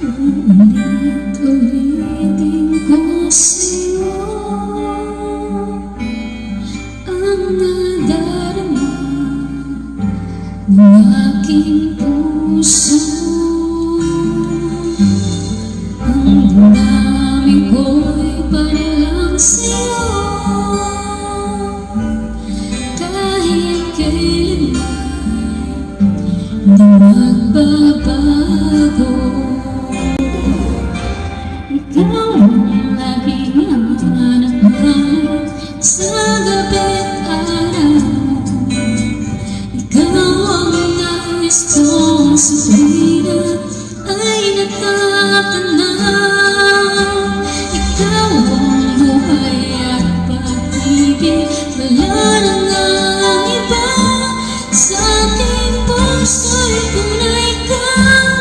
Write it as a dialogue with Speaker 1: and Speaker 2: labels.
Speaker 1: Ulit-ulitin ko sa'yo ang nadarama ng aking puso. Ang damdamin ko'y para lang sa'yo, kahit kailan di